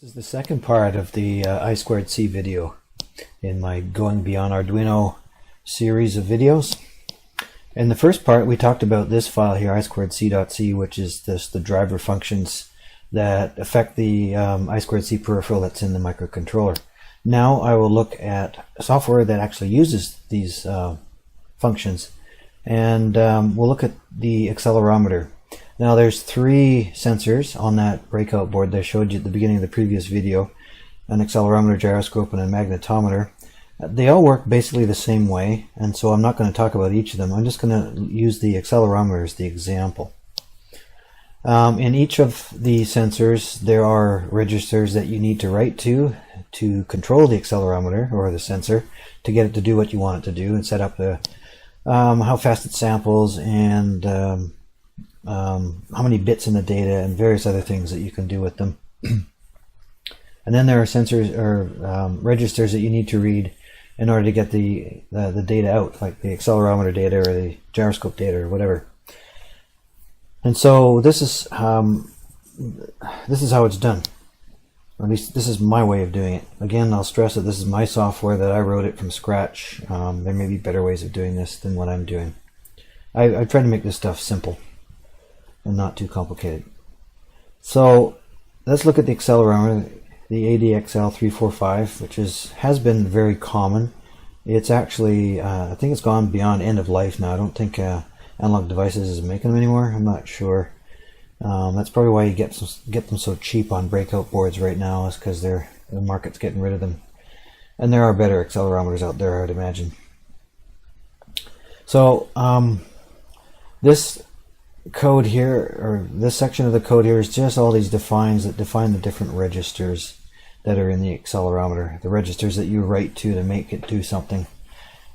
This is the second part of the I2C video in my Going Beyond Arduino series of videos. In the first part we talked about this file here, I2C.c, which is the driver functions that affect the I2C peripheral that's in the microcontroller. Now I will look at software that actually uses these functions, and we'll look at the accelerometer. Now there's three sensors on that breakout board that I showed you at the beginning of the previous video: an accelerometer, gyroscope, and a magnetometer. They all work basically the same way, and so I'm not going to talk about each of them. I'm just going to use the accelerometer as the example. In each of the sensors there are registers that you need to write to control the accelerometer or the sensor to get it to do what you want it to do, and set up the how fast it samples, and how many bits in the data, and various other things that you can do with them. And then there are sensors or registers that you need to read in order to get the data out, like the accelerometer data or the gyroscope data or whatever. And so this is how it's done. Or at least this is my way of doing it. Again, I'll stress that this is my software, that I wrote it from scratch. There may be better ways of doing this than what I'm doing. I try to make this stuff simple and not too complicated. So let's look at the accelerometer, the ADXL345, which has been very common. It's actually, I think it's gone beyond end of life now. I don't think Analog Devices is making them anymore. I'm not sure. That's probably why you get them so cheap on breakout boards right now, is because the market's getting rid of them. And there are better accelerometers out there, I would imagine. So this code here, or this section of the code here, is just all these defines that define the different registers that are in the accelerometer, the registers that you write to make it do something.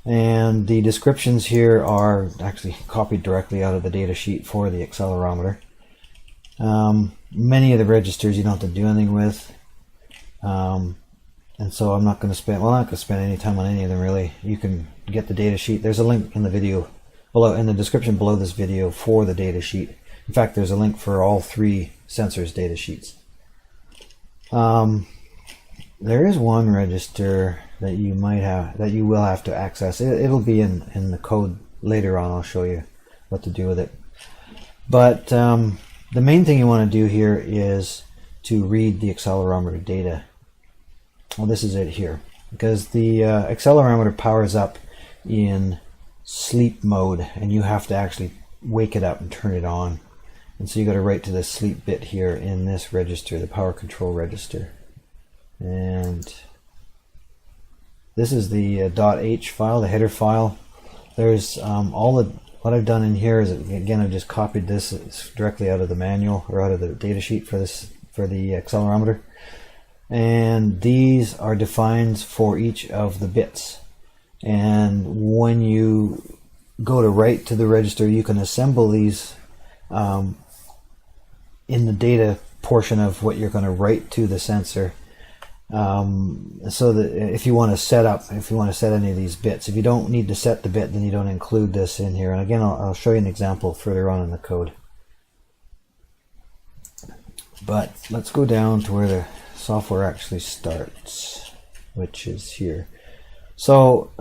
And the descriptions here are actually copied directly out of the data sheet for the accelerometer. Many of the registers you don't have to do anything with, and so I'm not going to spend any time on any of them really. You can get the data sheet. There's a link in the video below, in the description below this video, for the data sheet. In fact, there's a link for all three sensors data sheets. There is one register that you will have to access. It'll be in the code later on. I'll show you what to do with it. But the main thing you want to do here is to read the accelerometer data. Well, this is it here, because the accelerometer powers up in sleep mode, and you have to actually wake it up and turn it on. And so you got to write to the sleep bit here in this register, the power control register. And this is the .h file, the header file. There's what I've done in here is, again, I've just copied this directly out of the manual, or out of the data sheet for the accelerometer. And these are defines for each of the bits. And when you go to write to the register, you can assemble these in the data portion of what you're going to write to the sensor. So that if you want to set any of these bits, if you don't need to set the bit, then you don't include this in here. And again, I'll show you an example further on in the code. But let's go down to where the software actually starts, which is here. So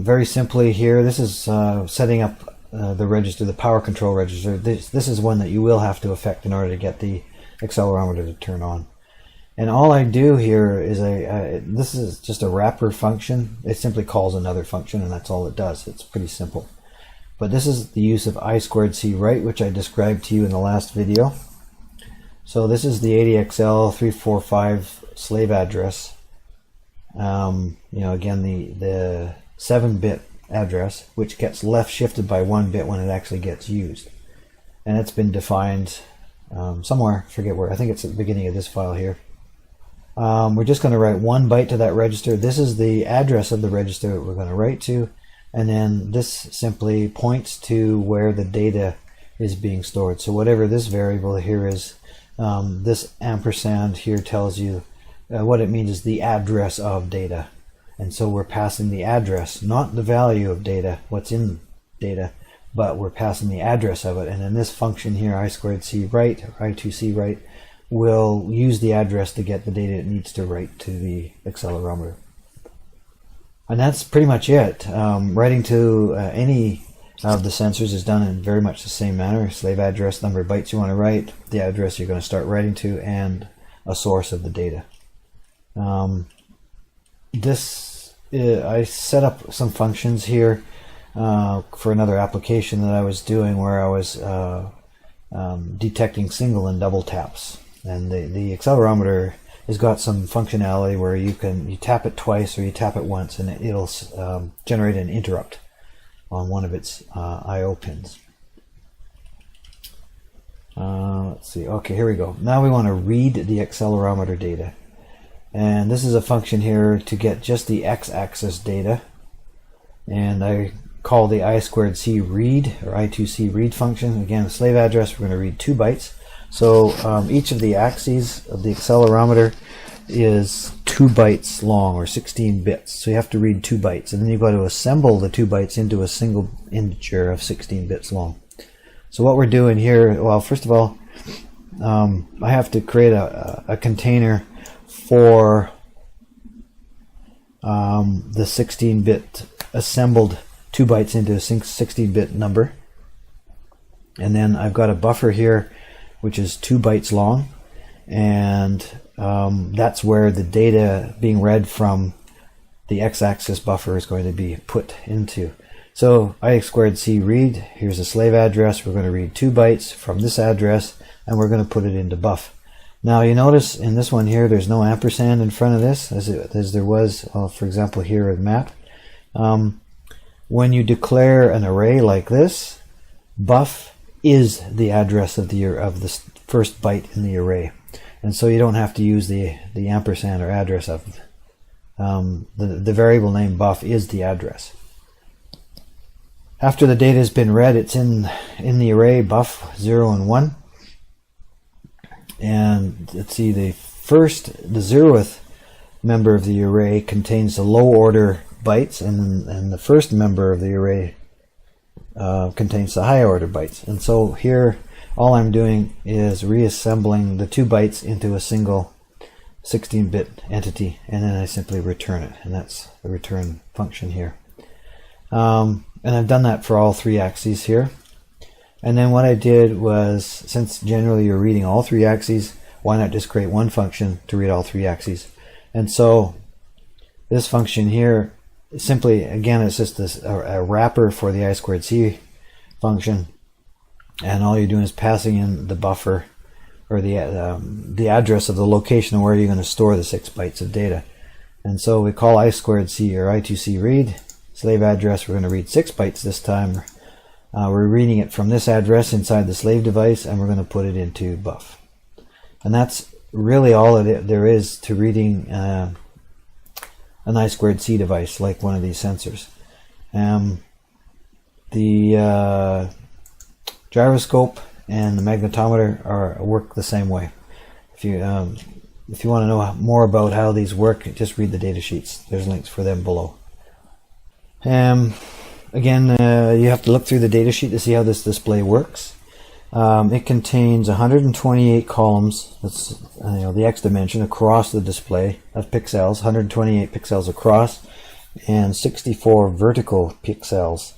very simply here, this is setting up the register, the power control register. This is one that you will have to affect in order to get the accelerometer to turn on. And all I do here is this is just a wrapper function. It simply calls another function, and that's all it does. It's pretty simple. But this is the use of I2C write, which I described to you in the last video. So this is the ADXL345 slave address. Again, the 7-bit address, which gets left shifted by 1 bit when it actually gets used. And it's been defined somewhere, I forget where. I think it's at the beginning of this file here. We're just going to write 1 byte to that register. This is the address of the register that we're going to write to, and then this simply points to where the data is being stored. So whatever this variable here is, this ampersand here tells you what it means is the address of data. And so we're passing the address, not the value of data, what's in data, but we're passing the address of it. And in this function here, I2C write, or I2C write, will use the address to get the data it needs to write to the accelerometer. And that's pretty much it. Writing to any of the sensors is done in very much the same manner. Slave address, number of bytes you want to write, the address you're going to start writing to, and a source of the data. I set up some functions here for another application that I was doing where I was detecting single and double taps. And the accelerometer has got some functionality where you tap it twice or you tap it once, and it'll generate an interrupt on one of its I/O pins. Let's see. Okay, here we go. Now we want to read the accelerometer data, and this is a function here to get just the x-axis data, and I call the I2C read or I2C read function. Again, slave address, we're going to read 2 bytes. So each of the axes of the accelerometer is 2 bytes long, or 16 bits. So you have to read 2 bytes, and then you've got to assemble the 2 bytes into a single integer of 16 bits long. So what we're doing here, well, first of all, I have to create a container for the 16-bit assembled 2 bytes into a 16-bit number. And then I've got a buffer here which is 2 bytes long, and that's where the data being read from the x-axis buffer is going to be put into. So I2C read, here's a slave address, we're going to read 2 bytes from this address, and we're going to put it into buff. Now you notice in this one here there's no ampersand in front of this as there was, for example, here at map. When you declare an array like this, buff is the address of the first byte in the array, and so you don't have to use the ampersand or address of the variable name buff is the address. After the data has been read, it's in the array buff 0 and 1, and let's see, the 0th member of the array contains the low order bytes, and the first member of the array contains the high order bytes. And so here all I'm doing is reassembling the 2 bytes into a single 16-bit entity, and then I simply return it, and that's the return function here. And I've done that for all 3 axes here. And then what I did was, since generally you're reading all 3 axes, why not just create one function to read all 3 axes? And so this function here, simply, again, it's just a wrapper for the I2C function, and all you're doing is passing in the buffer, or the address of the location where you're going to store the 6 bytes of data. And so we call I2C or I2C read, slave address, we're going to read 6 bytes this time. We're reading it from this address inside the slave device, and we're going to put it into buff. And that's really all there is to reading an I2C device like one of these sensors. The gyroscope and the magnetometer work the same way. If you want to know more about how these work, just read the data sheets. There's links for them below. Again, you have to look through the data sheet to see how this display works. It contains 128 columns, that's the x dimension, across the display of pixels, 128 pixels across, and 64 vertical pixels.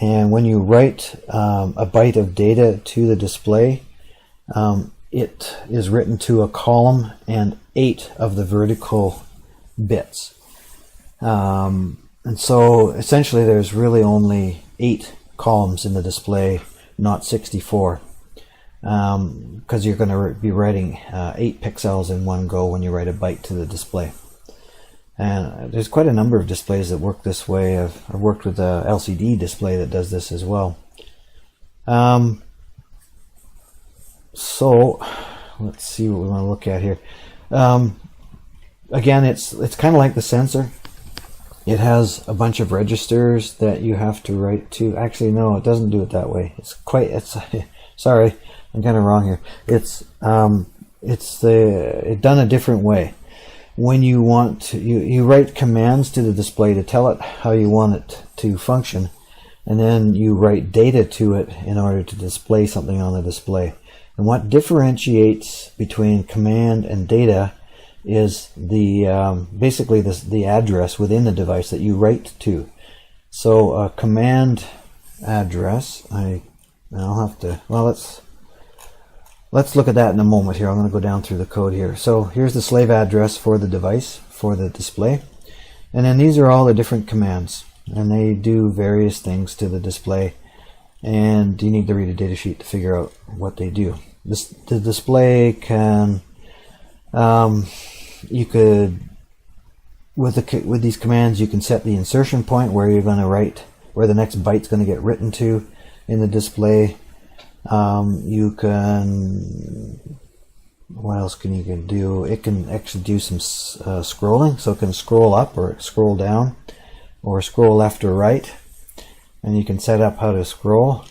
And when you write a byte of data to the display, it is written to a column and 8 of the vertical bits. And so essentially there's really only 8 columns in the display, not 64, because you're going to be writing 8 pixels in one go when you write a byte to the display. And there's quite a number of displays that work this way. I've worked with a LCD display that does this as well. So let's see what we want to look at here. Again, it's kind of like the sensor. It has a bunch of registers that you have to write to. Actually, no, it doesn't do it that way. Sorry, I'm kind of wrong here. It's done a different way. When you want to, you write commands to the display to tell it how you want it to function, and then you write data to it in order to display something on the display. And what differentiates between command and data is the basically the address within the device that you write to. So a command address, I'll have to, well, let's look at that in a moment here. I'm going to go down through the code here. So here's the slave address for the device, for the display. And then these are all the different commands, and they do various things to the display, and you need to read a data sheet to figure out what they do. The display can, you could, with these commands, you can set the insertion point where you're going to write, where the next byte's going to get written to in the display. You can, what else can you do? It can actually do some scrolling, so it can scroll up or scroll down or scroll left or right, and you can set up how to scroll,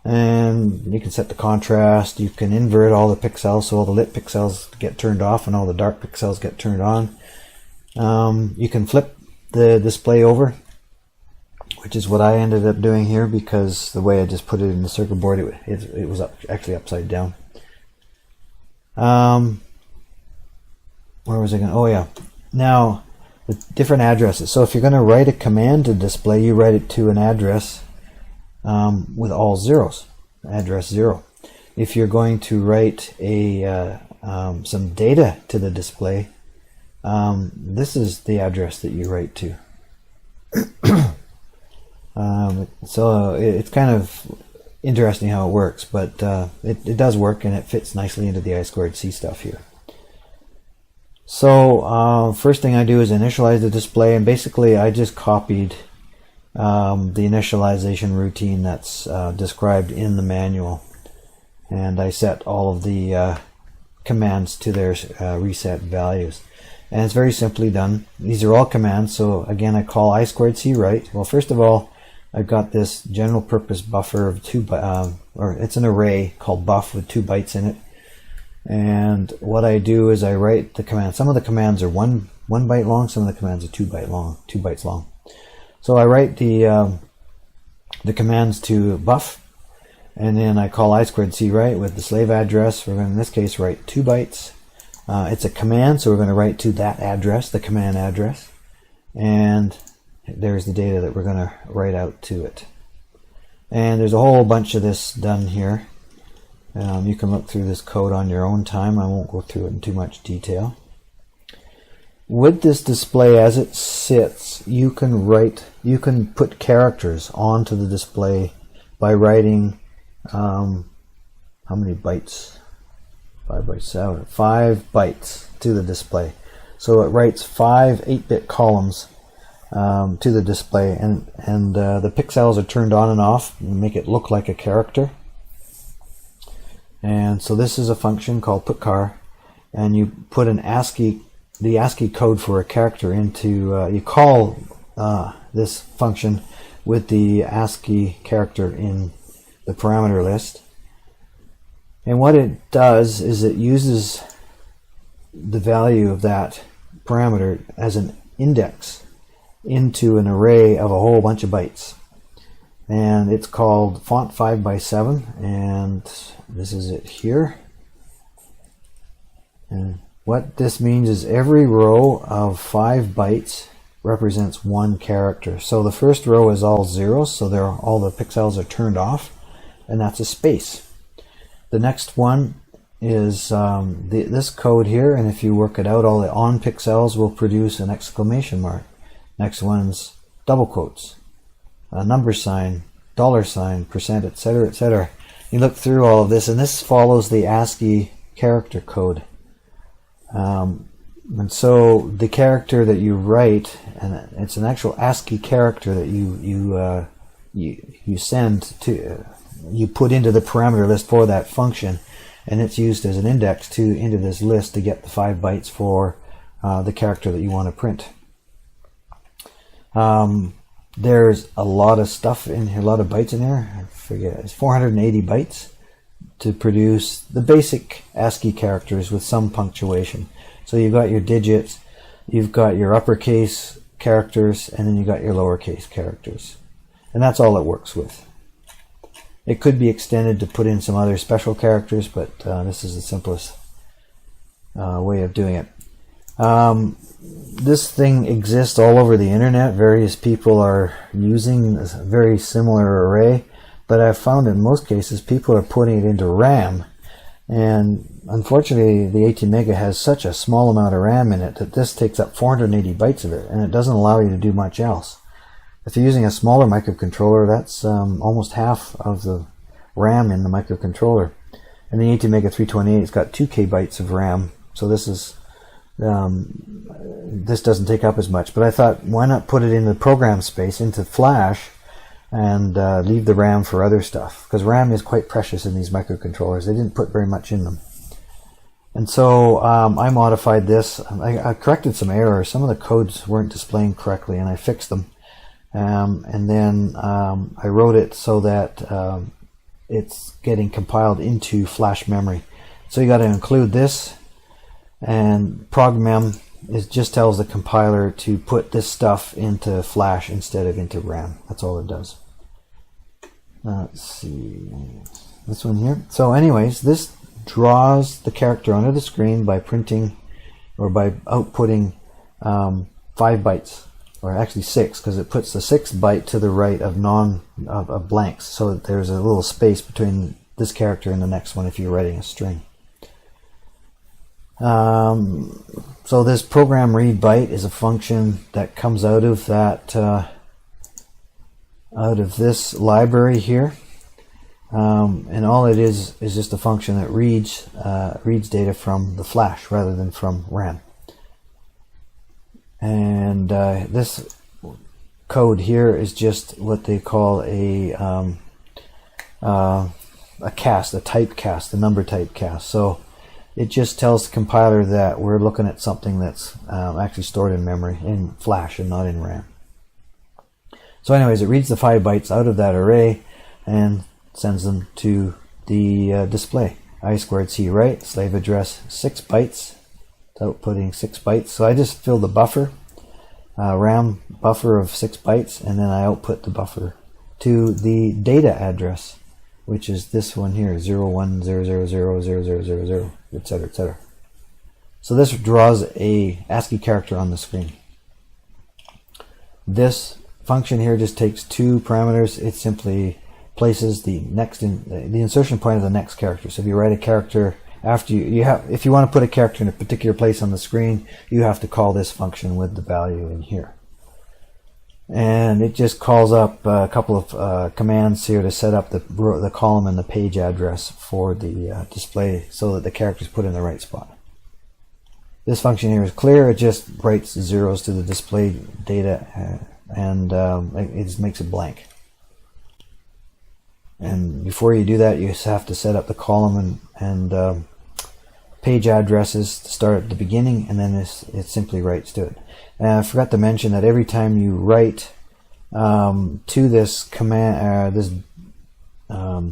and you can set the contrast. You can invert all the pixels, so all the lit pixels get turned off and all the dark pixels get turned on. You can flip the display over, which is what I ended up doing here, because the way I just put it in the circuit board, it was actually upside down. Where was I going? Oh yeah. Now, the different addresses. So if you're going to write a command to display, you write it to an address with all zeros, address 0. If you're going to write some data to the display, this is the address that you write to. So it's kind of interesting how it works, but it does work, and it fits nicely into the I2C stuff here. So first thing I do is initialize the display, and basically I just copied the initialization routine that's described in the manual, and I set all of the commands to their reset values. And it's very simply done. These are all commands, so again I call I2C write. Well, first of all, I've got this general purpose buffer of or it's an array called buff with 2 bytes in it. And what I do is I write the command. Some of the commands are one byte long, some of the commands are 2 bytes long. So I write the commands to buff, and then I call I2C write with the slave address. We're going to, in this case, write 2 bytes. It's a command, so we're going to write to that address, the command address, and there's the data that we're going to write out to it. And there's a whole bunch of this done here. You can look through this code on your own time. I won't go through it in too much detail. With this display as it sits, you can put characters onto the display by writing how many bytes? 5 by 7, 5 bytes to the display. So it writes 5 8-bit columns to the display, and the pixels are turned on and off and make it look like a character. And so this is a function called putChar, and you put the ASCII code for a character into, you call this function with the ASCII character in the parameter list. And what it does is it uses the value of that parameter as an index into an array of a whole bunch of bytes. And it's called font 5 by 7, and this is it here. And what this means is every row of 5 bytes represents 1 character. So the first row is all zeros, so all the pixels are turned off, and that's a space. The next one is this code here, and if you work it out, all the on pixels will produce an exclamation mark. Next one's double quotes, a number sign, $sign, %, etc., etc. You look through all of this, and this follows the ASCII character code. And so the character that you write, and it's an actual ASCII character that you send to, you put into the parameter list for that function, and it's used as an index into this list to get the 5 bytes for the character that you want to print. There's a lot of stuff in here, a lot of bytes in here. I forget, it's 480 bytes to produce the basic ASCII characters with some punctuation. So you've got your digits, you've got your uppercase characters, and then you've got your lowercase characters. And that's all it works with. It could be extended to put in some other special characters, but this is the simplest way of doing it. This thing exists all over the internet. Various people are using a very similar array, but I've found in most cases people are putting it into RAM, and unfortunately the 18 mega has such a small amount of RAM in it that this takes up 480 bytes of it, and it doesn't allow you to do much else. If you're using a smaller microcontroller, that's almost half of the RAM in the microcontroller. And the 18 mega 328 has got 2K bytes of RAM, so this is this doesn't take up as much. But I thought, why not put it in the program space into Flash and leave the RAM for other stuff, because RAM is quite precious in these microcontrollers. They didn't put very much in them. And so I modified this. I corrected some errors. Some of the codes weren't displaying correctly, and I fixed them. And then I wrote it so that it's getting compiled into flash memory. So you got to include this, and progmem just tells the compiler to put this stuff into flash instead of into RAM. That's all it does. Let's see this one here. So anyways, this draws the character onto the screen by printing or by outputting 5 bytes. Or actually 6, because it puts the 6th byte to the right of blanks, so that there's a little space between this character and the next one if you're writing a string. So this program read byte is a function that comes out of that out of this library here, and all it is just a function that reads data from the flash rather than from RAM. And this code here is just what they call a cast, a typecast, a number typecast. So it just tells the compiler that we're looking at something that's actually stored in memory, in flash, and not in RAM. So anyways, it reads the 5 bytes out of that array and sends them to the display. I2C write, slave address 6 bytes. Outputting 6 bytes. So I just fill the buffer, RAM buffer of 6 bytes, and then I output the buffer to the data address, which is this one here, 0100000000, etc., etc. So this draws a ASCII character on the screen. This function here just takes 2 parameters. It simply places the next the insertion point of the next character. So if you write a character after if you want to put a character in a particular place on the screen, you have to call this function with the value in here. And it just calls up a couple of commands here to set up the column and the page address for the display so that the character is put in the right spot. This function here is clear. It just writes zeros to the display data and it just makes it blank. And before you do that, you have to set up the column and page addresses to start at the beginning, and then it simply writes to it. And I forgot to mention that every time you write to this command, this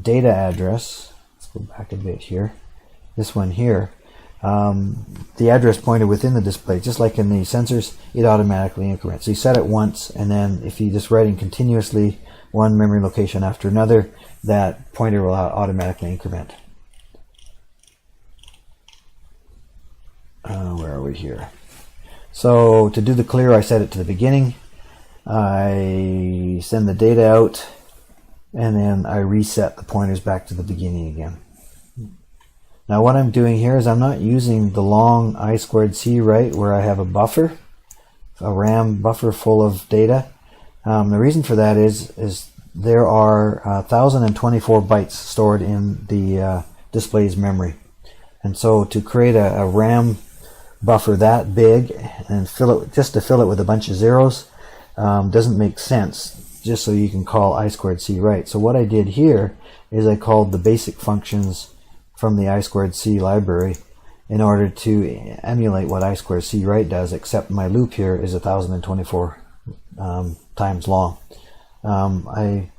data address, let's go back a bit here, this one here, the address pointer within the display, just like in the sensors, it automatically increments. So you set it once, and then if you're just writing continuously one memory location after another, that pointer will automatically increment. Where are we here? So to do the clear, I set it to the beginning. I send the data out, and then I reset the pointers back to the beginning again. Now what I'm doing here is I'm not using the long I2C write where I have a buffer, a RAM buffer full of data. The reason for that is there are 1,024 bytes stored in the display's memory. And so to create a RAM buffer that big and fill it with a bunch of zeros doesn't make sense, just so you can call I2C write. So what I did here is I called the basic functions from the I2C library in order to emulate what I2C write does, except my loop here is 1,024 times long. I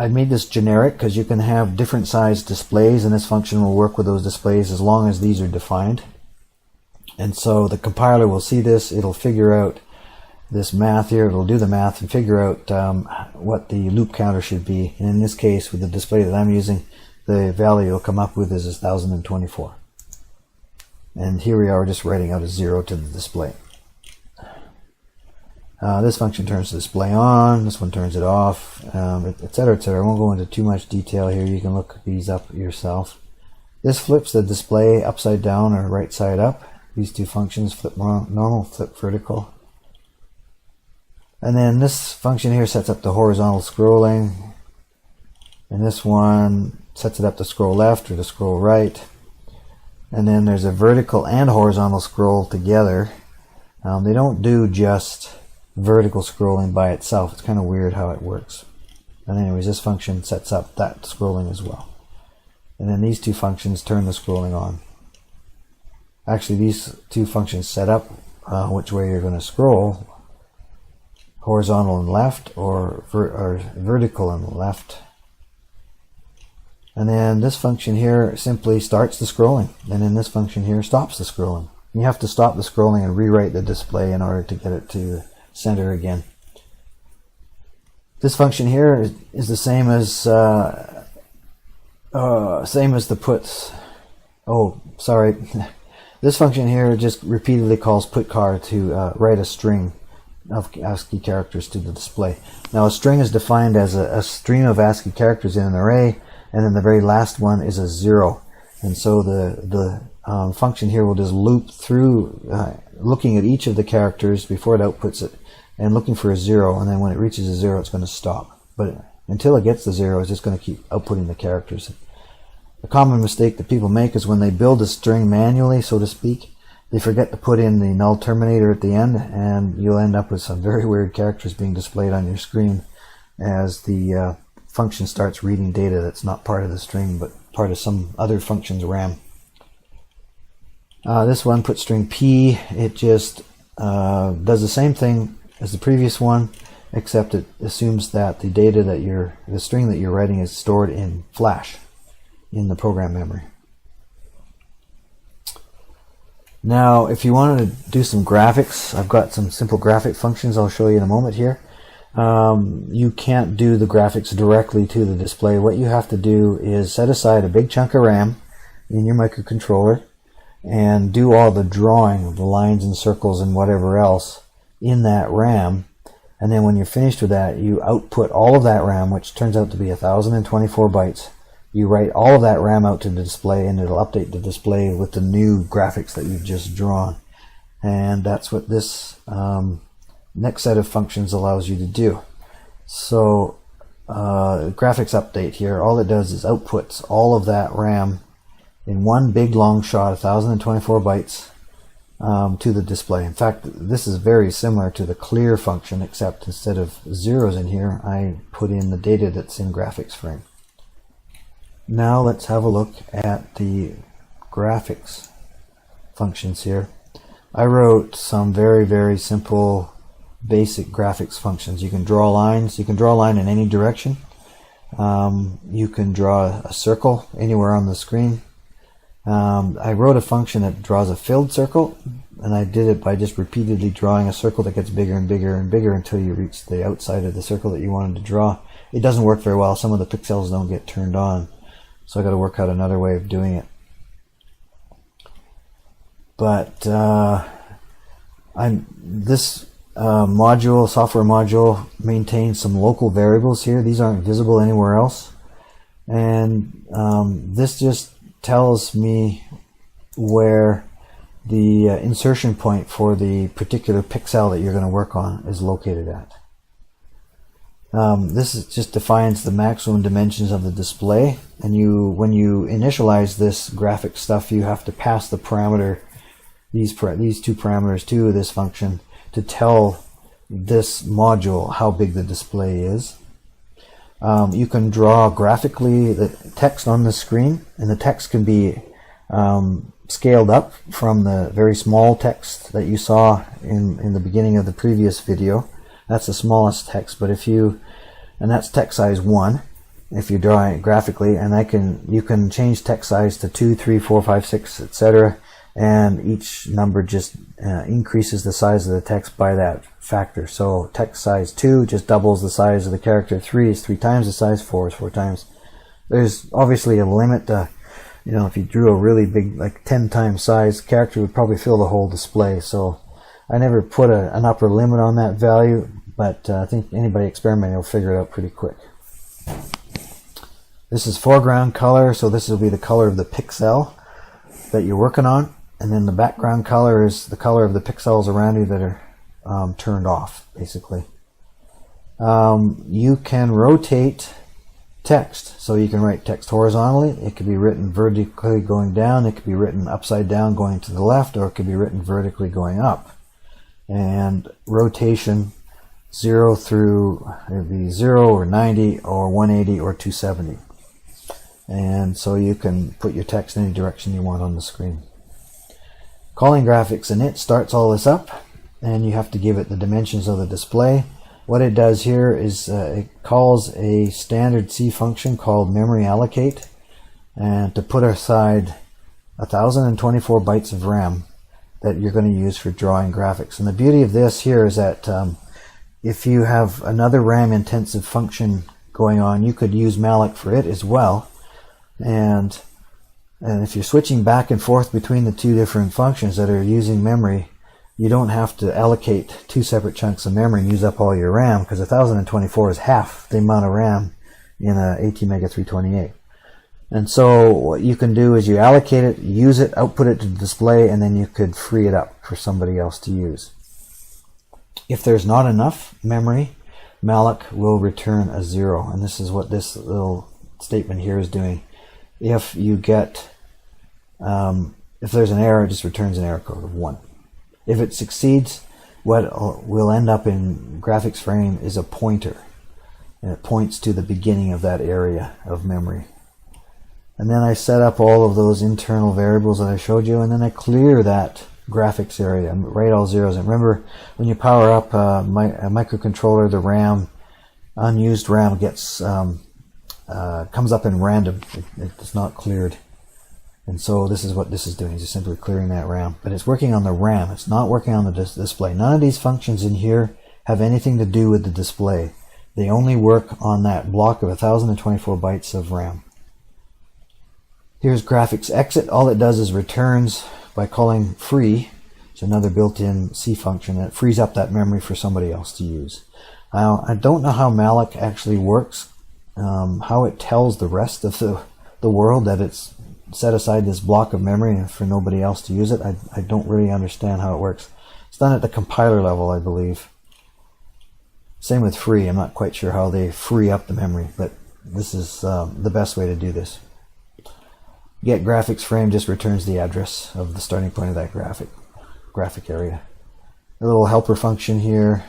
made this generic because you can have different size displays, and this function will work with those displays as long as these are defined. And so the compiler will see this, it'll figure out this math here. It'll do the math and figure out what the loop counter should be. And in this case, with the display that I'm using, the value it'll come up with is 1024. And here we are just writing out a 0 to the display. This function turns the display on, this one turns it off, etc., etc. I won't go into too much detail here. You can look these up yourself. This flips the display upside down or right side up. These two functions, flip normal, flip vertical. And then this function here sets up the horizontal scrolling. And this one sets it up to scroll left or to scroll right. And then there's a vertical and horizontal scroll together. They don't do just vertical scrolling by itself. It's kind of weird how it works. And anyways, this function sets up that scrolling as well. And then these two functions turn the scrolling on. Actually, these two functions set up which way you're going to scroll, horizontal and left, or vertical and left. And then this function here simply starts the scrolling, and then this function here stops the scrolling. You have to stop the scrolling and rewrite the display in order to get it to center again. This function here is the same as the puts. Oh, sorry. This function here just repeatedly calls putchar to write a string of ASCII characters to the display. Now, a string is defined as a stream of ASCII characters in an array, and then the very last one is a 0. And so the function here will just loop through, looking at each of the characters before it outputs it, and looking for a 0, and then when it reaches a 0, it's going to stop. But until it gets to 0, it's just going to keep outputting the characters. A common mistake that people make is when they build a string manually, so to speak, they forget to put in the null terminator at the end, and you'll end up with some very weird characters being displayed on your screen as the function starts reading data that's not part of the string but part of some other function's RAM. This one, put string P, it just does the same thing as the previous one, except it assumes that the data that the string that you're writing is stored in flash in the program memory. Now, if you wanted to do some graphics, I've got some simple graphic functions I'll show you in a moment here. You can't do the graphics directly to the display. What you have to do is set aside a big chunk of RAM in your microcontroller and do all the drawing of the lines and circles and whatever else in that RAM. And then when you're finished with that, you output all of that RAM, which turns out to be 1024 bytes. You write all of that RAM out to the display, and it'll update the display with the new graphics that you've just drawn. And that's what this next set of functions allows you to do. So graphics update here, all it does is outputs all of that RAM in one big long shot, 1024 bytes, to the display. In fact, this is very similar to the clear function, except instead of zeros in here, I put in the data that's in graphics frame. Now let's have a look at the graphics functions here. I wrote some very, very simple basic graphics functions. You can draw lines. You can draw a line in any direction. You can draw a circle anywhere on the screen. I wrote a function that draws a filled circle, and I did it by just repeatedly drawing a circle that gets bigger and bigger and bigger until you reach the outside of the circle that you wanted to draw. It doesn't work very well. Some of the pixels don't get turned on, so I got to work out another way of doing it. But this software module maintains some local variables here. These aren't visible anywhere else, and this just tells me where the insertion point for the particular pixel that you're going to work on is located at. Just defines the maximum dimensions of the display, and when you initialize this graphic stuff, you have to pass the parameter, these two parameters to this function to tell this module how big the display is. You can draw graphically the text on the screen, and the text can be scaled up from the very small text that you saw in the beginning of the previous video. That's the smallest text, but and that's text size 1 if you're drawing it graphically, and you can change text size to 2, 3, 4, 5, 6, etc. and each number just increases the size of the text by that factor. So text size 2 just doubles the size of the character, 3 is 3 times the size, 4 is 4 times. There's obviously a limit to, you know, if you drew a really big, like 10 times size character, would probably fill the whole display. So I never put an upper limit on that value, but I think anybody experimenting will figure it out pretty quick. This is foreground color, so this will be the color of the pixel that you're working on. And then the background color is the color of the pixels around you that are turned off, basically. You can rotate text, so you can write text horizontally. It could be written vertically going down, it could be written upside down going to the left, or it could be written vertically going up. And rotation 0 through, it would be 0 or 90 or 180 or 270. And so you can put your text in any direction you want on the screen. Calling graphics init starts all this up, and you have to give it the dimensions of the display. What it does here is it calls a standard C function called memory allocate, and to put aside 1024 bytes of RAM that you're going to use for drawing graphics. And the beauty of this here is that if you have another RAM intensive function going on, you could use malloc for it as well. And if you're switching back and forth between the two different functions that are using memory, you don't have to allocate 2 separate chunks of memory and use up all your RAM, because 1024 is half the amount of RAM in a ATmega 328. And so what you can do is you allocate it, use it, output it to the display, and then you could free it up for somebody else to use. If there's not enough memory, malloc will return a 0, and this is what this little statement here is doing. If you get, if there's an error, it just returns an error code of 1. If it succeeds, what will end up in graphics frame is a pointer, and it points to the beginning of that area of memory. And then I set up all of those internal variables that I showed you, and then I clear that graphics area and write all zeros. And remember, when you power up a microcontroller, the RAM, unused RAM gets comes up in random. It's not cleared. And so this is what this is doing, is just simply clearing that RAM. But it's working on the RAM, it's not working on the display. None of these functions in here have anything to do with the display. They only work on that block of 1024 bytes of RAM. Here's graphics exit. All it does is returns by calling free. It's another built-in C function that frees up that memory for somebody else to use. Now, I don't know how malloc actually works, how it tells the rest of the world that it's set aside this block of memory for nobody else to use it. I don't really understand how it works. It's done at the compiler level, I believe. Same with free. I'm not quite sure how they free up the memory, but this is the best way to do this. Get graphics frame just returns the address of the starting point of that graphic area. A little helper function here.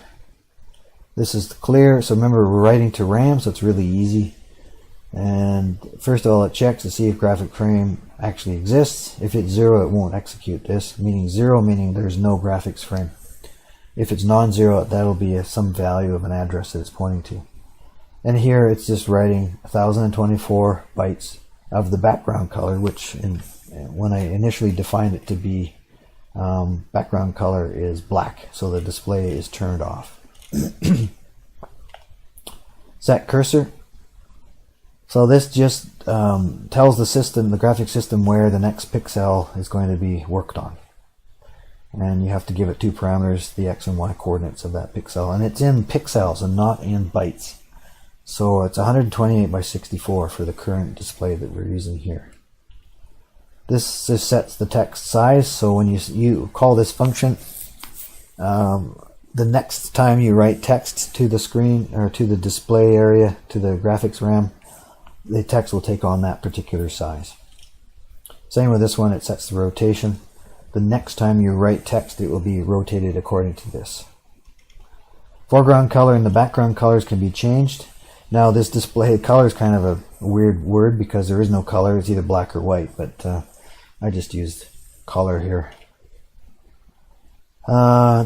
This is clear, so remember we're writing to RAM, so it's really easy. And first of all, it checks to see if graphic frame actually exists. If it's 0, it won't execute this, meaning 0 meaning there's no graphics frame. If it's non-zero, that'll be some value of an address that it's pointing to. And here it's just writing 1024 bytes of the background color, which when I initially defined it to be background color is black, so the display is turned off. Set cursor. So this just tells the system, the graphic system, where the next pixel is going to be worked on. And you have to give it 2 parameters, the x and y coordinates of that pixel. And it's in pixels and not in bytes. So it's 128 by 64 for the current display that we're using here. This just sets the text size, so when you call this function, the next time you write text to the screen or to the display area, to the graphics RAM, the text will take on that particular size. Same with this one, it sets the rotation. The next time you write text, it will be rotated according to this. Foreground color and the background colors can be changed. Now this display color is kind of a weird word because there is no color, it's either black or white, but I just used color here.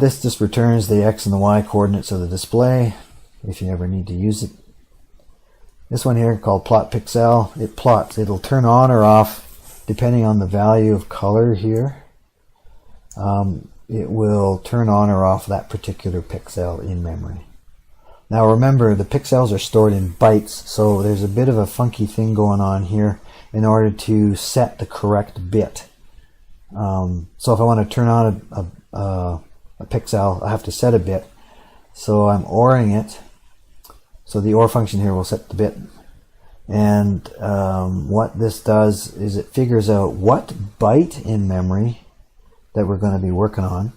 This just returns the x and the y coordinates of the display if you ever need to use it. This one here called plot pixel, it plots, it'll turn on or off depending on the value of color here. it will turn on or off that particular pixel in memory. Now remember, the pixels are stored in bytes, so there's a bit of a funky thing going on here in order to set the correct bit. So if I want to turn on a pixel, I have to set a bit. So I'm ORing it. So the OR function here will set the bit. And what this does is it figures out what byte in memory that we're going to be working on.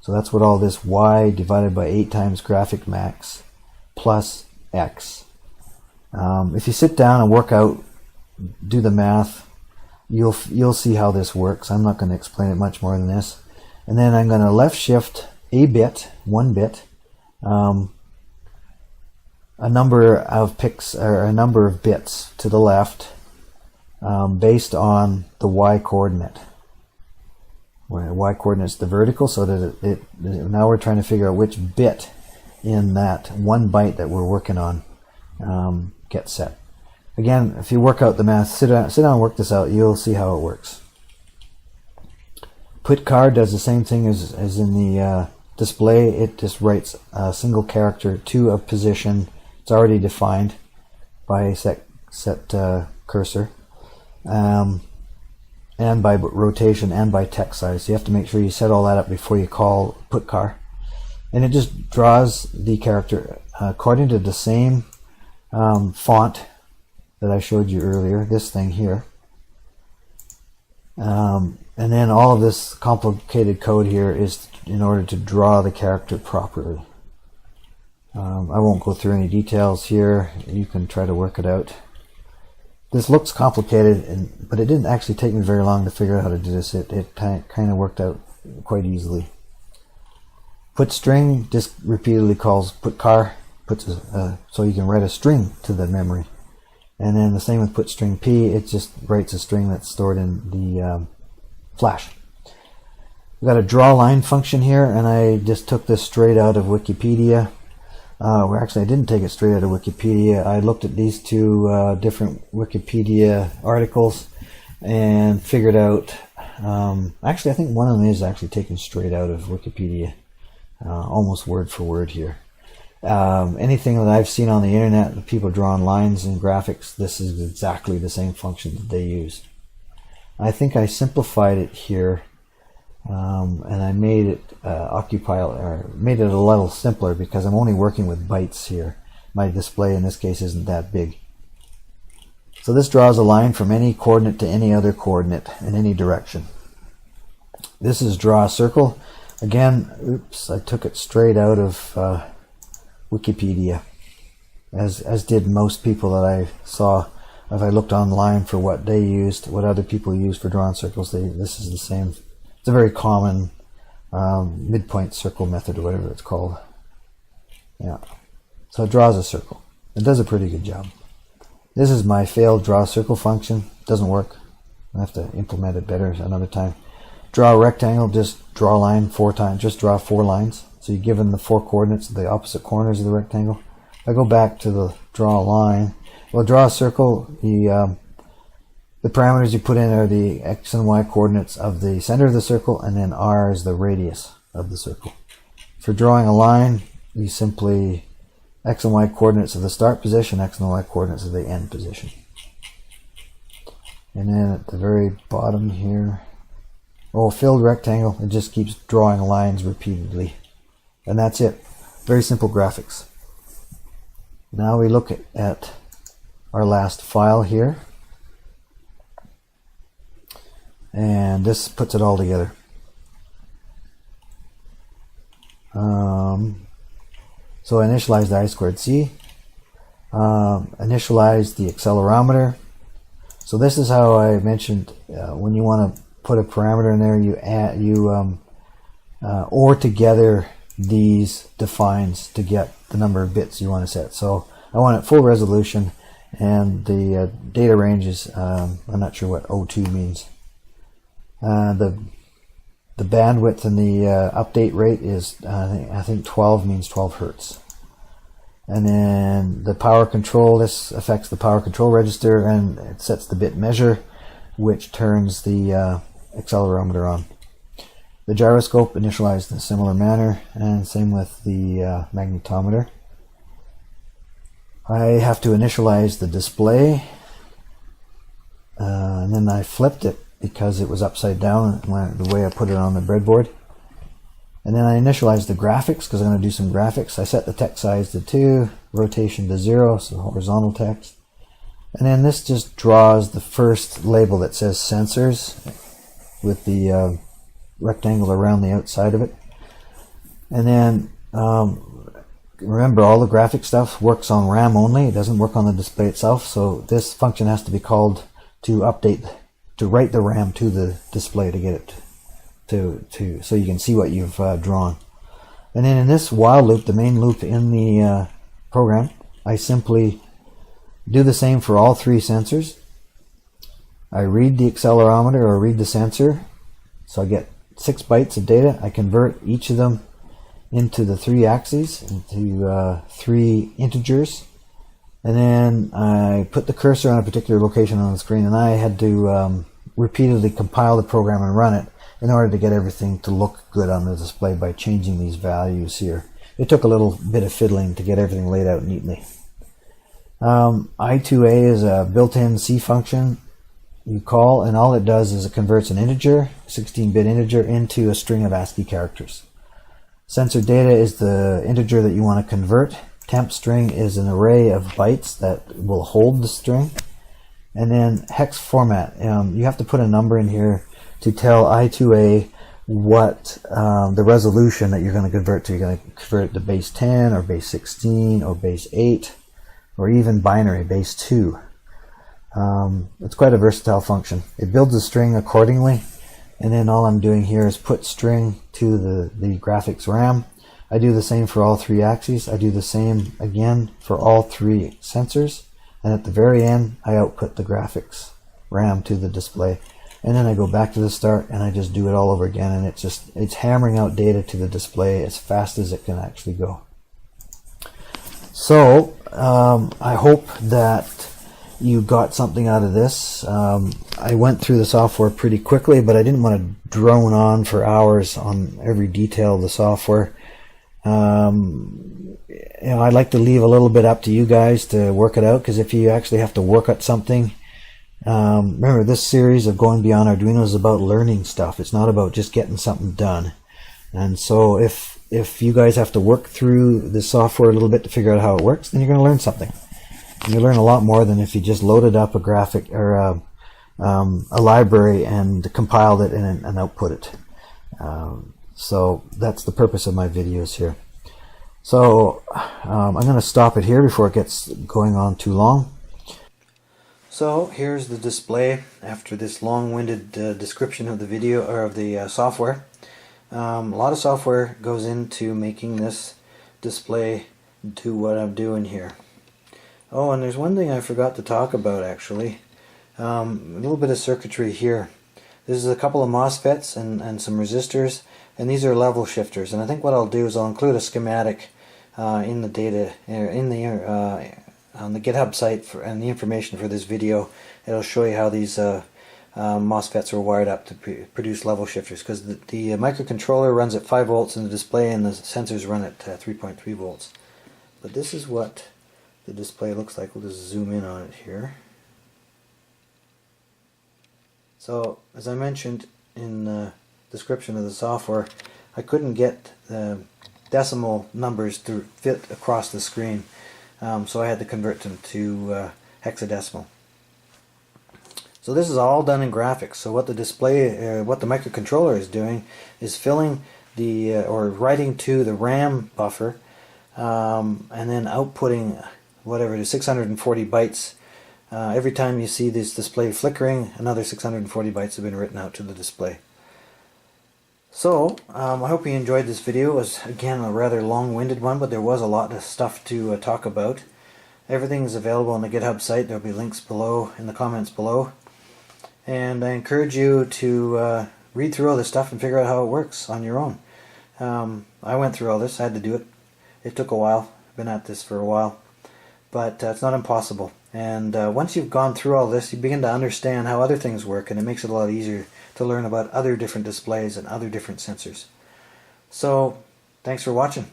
So that's what all this y divided by 8 times graphic max plus x. If you sit down and work out, do the math, you'll see how this works. I'm not going to explain it much more than this. And then I'm going to left shift a bit, 1 bit, a number of bits to the left based on the y coordinate. Where y coordinate is the vertical, so that now we're trying to figure out which bit in that 1 byte that we're working on gets set. Again, if you work out the math, sit down and work this out, you'll see how it works. Put card does the same thing as in the display. It just writes a single character to a position. It's already defined by set cursor, and by rotation and by text size. So you have to make sure you set all that up before you call put car. And it just draws the character according to the same font that I showed you earlier, this thing here. And then all of this complicated code here is in order to draw the character properly. I won't go through any details here. You can try to work it out. This looks complicated, but it didn't actually take me very long to figure out how to do this. It kind of worked out quite easily. Put string just repeatedly calls put car, so you can write a string to the memory. And then the same with put string p, it just writes a string that's stored in the flash. We've got a draw line function here, and I just took this straight out of Wikipedia. Actually, I didn't take it straight out of Wikipedia. I looked at these two different Wikipedia articles and figured out, actually I think one of them is actually taken straight out of Wikipedia, almost word for word here. Anything that I've seen on the internet, the people drawing lines and graphics, this is exactly the same function that they use. I think I simplified it here, and I made it made it a little simpler because I'm only working with bytes here. My display in this case isn't that big. So this draws a line from any coordinate to any other coordinate in any direction. This is draw a circle. Again, oops, I took it straight out of Wikipedia, as did most people that I saw. If I looked online for what they used, what other people used for drawing circles, this is the same. It's a very common midpoint circle method, or whatever it's called. Yeah. So it draws a circle. It does a pretty good job. This is my failed draw circle function. Doesn't work. I have to implement it better another time. Draw a rectangle, just draw a line 4 times. Just draw 4 lines. So you're given the 4 coordinates, the opposite corners of the rectangle. If I go back to the draw a line, well, draw a circle. The parameters you put in are the x and y coordinates of the center of the circle, and then r is the radius of the circle. For drawing a line, you simply x and y coordinates of the start position, x and y coordinates of the end position. And then at the very bottom here, filled rectangle, it just keeps drawing lines repeatedly. And that's it. Very simple graphics. Now we look at our last file here. And this puts it all together. So I initialized the I2C, initialized the accelerometer. So this is how I mentioned when you want to put a parameter in there, OR together these defines to get the number of bits you want to set. So I want it full resolution, and the data range is, I'm not sure what O2 means. The bandwidth and the update rate is, I think 12 means 12 Hertz. And then the power control, this affects the power control register, and it sets the bit measure, which turns the accelerometer on. The gyroscope initialized in a similar manner, and same with the magnetometer. I have to initialize the display, and then I flipped it because it was upside down the way I put it on the breadboard. And then I initialized the graphics because I'm going to do some graphics. I set the text size to 2, rotation to 0, so horizontal text. And then this just draws the first label that says sensors with the rectangle around the outside of it. And then remember, all the graphic stuff works on RAM only. It doesn't work on the display itself. So this function has to be called to write the RAM to the display to get it so you can see what you've drawn. And then in this while loop, the main loop in the program, I simply do the same for all 3 sensors. I read the accelerometer or read the sensor, so I get 6 bytes of data. I convert each of them into the 3 axes, into 3 integers, and then I put the cursor on a particular location on the screen, and I had to repeatedly compile the program and run it in order to get everything to look good on the display by changing these values here. It took a little bit of fiddling to get everything laid out neatly. I2A is a built-in C function you call, and all it does is it converts an integer, 16-bit integer, into a string of ASCII characters. Sensor data is the integer that you want to convert. Temp string is an array of bytes that will hold the string. And then hex format, you have to put a number in here to tell I2A what the resolution that you're going to convert to. You're going to convert it to base 10 or base 16 or base 8 or even binary base 2. It's quite a versatile function. It builds a string accordingly, and then all I'm doing here is put string to the graphics RAM. I do the same for all 3 axes. I do the same again for all 3 sensors, and at the very end I output the graphics RAM to the display, and then I go back to the start and I just do it all over again, and it's hammering out data to the display as fast as it can actually go. So I hope that you got something out of this. I went through the software pretty quickly, but I didn't want to drone on for hours on every detail of the software. I'd like to leave a little bit up to you guys to work it out, because if you actually have to work at something, remember, this series of Going Beyond Arduino is about learning stuff. It's not about just getting something done. And so if you guys have to work through the software a little bit to figure out how it works, then you're going to learn something. And you learn a lot more than if you just loaded up a graphic or a library and compiled it and output it. So that's the purpose of my videos here. So I'm going to stop it here before it gets going on too long. So here's the display after this long-winded description of the video or of the software. A lot of software goes into making this display do what I'm doing here. Oh, and there's one thing I forgot to talk about actually. A little bit of circuitry here. This is a couple of MOSFETs and some resistors, and these are level shifters. And I think what I'll do is I'll include a schematic in the data on the GitHub site and the information for this video. It'll show you how these MOSFETs are wired up to produce level shifters, because the microcontroller runs at 5 volts in the display and the sensors run at 3.3 volts. But this is what the display looks like. We'll just zoom in on it here. So as I mentioned in the description of the software, I couldn't get the decimal numbers to fit across the screen, so I had to convert them to hexadecimal. So this is all done in graphics. So what the display, what the microcontroller is doing is filling the or writing to the RAM buffer, and then outputting whatever it is, 640 bytes. Every time you see this display flickering, another 640 bytes have been written out to the display. So I hope you enjoyed this video. It was again a rather long-winded one, but there was a lot of stuff to talk about. Everything is available on the GitHub site. There will be links below in the comments below. And I encourage you to read through all this stuff and figure out how it works on your own. I went through all this. I had to do it. It took a while. I've been at this for a while. But it's not impossible. And once you've gone through all this, you begin to understand how other things work, and it makes it a lot easier to learn about other different displays and other different sensors. So, thanks for watching,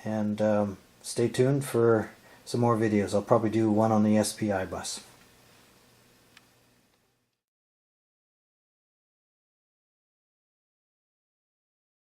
and stay tuned for some more videos. I'll probably do one on the SPI bus.